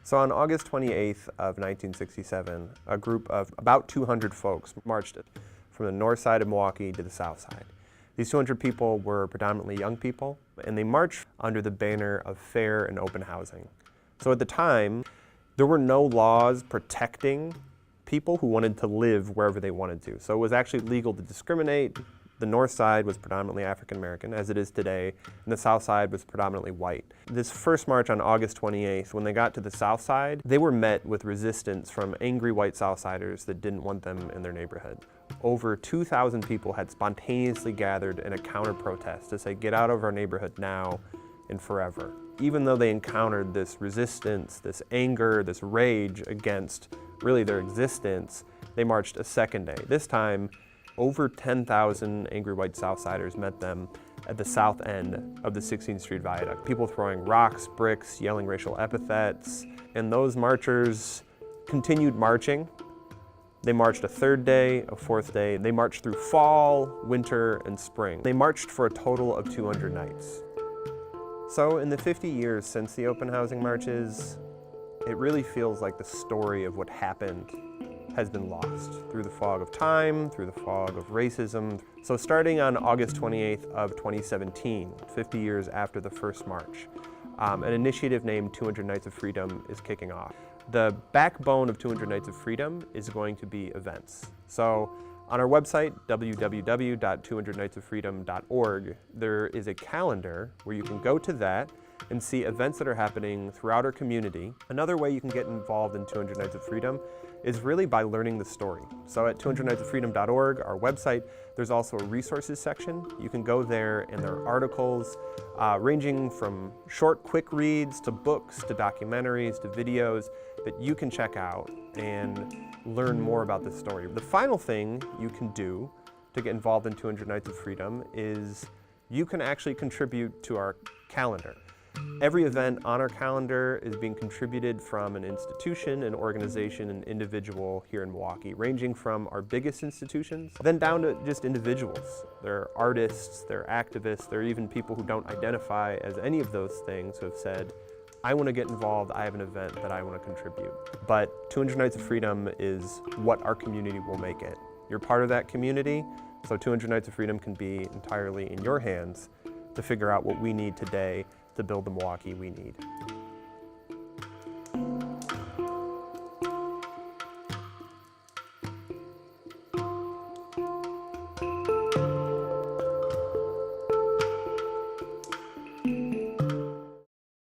So on August 28th of 1967, a group of about 200 folks marched from the north side of Milwaukee to the south side. These 200 people were predominantly young people, and they marched under the banner of fair and open housing. So at the time, there were no laws protecting people who wanted to live wherever they wanted to. So it was actually legal to discriminate. The north side was predominantly African American, as it is today, and the south side was predominantly white. This first march on August 28th, when they got to the south side, they were met with resistance from angry white Southsiders that didn't want them in their neighborhood. Over 2,000 people had spontaneously gathered in a counter-protest to say, get out of our neighborhood now and forever. Even though they encountered this resistance, this anger, this rage against really their existence, they marched a second day. This time, over 10,000 angry white Southsiders met them at the south end of the 16th Street Viaduct. People throwing rocks, bricks, yelling racial epithets, and those marchers continued marching. They marched a third day, a fourth day. They marched through fall, winter, and spring. They marched for a total of 200 nights. So in the 50 years since the open housing marches, it really feels like the story of what happened has been lost through the fog of time, through the fog of racism. So starting on August 28th of 2017, 50 years after the first march, an initiative named 200 Nights of Freedom is kicking off. The backbone of 200 Nights of Freedom is going to be events. So on our website, www.200nightsoffreedom.org, there is a calendar where you can go to that and see events that are happening throughout our community. Another way you can get involved in 200 Nights of Freedom is really by learning the story. So at 200nightsoffreedom.org, our website, there's also a resources section. You can go there and there are articles ranging from short, quick reads to books to documentaries to videos that you can check out and learn more about this story. The final thing you can do to get involved in 200 Nights of Freedom is you can actually contribute to our calendar. Every event on our calendar is being contributed from an institution, an organization, an individual here in Milwaukee, ranging from our biggest institutions, then down to just individuals. There are artists, there are activists, there are even people who don't identify as any of those things who have said, I want to get involved, I have an event that I want to contribute. But 200 Nights of Freedom is what our community will make it. You're part of that community, so 200 Nights of Freedom can be entirely in your hands to figure out what we need today to build the Milwaukee we need.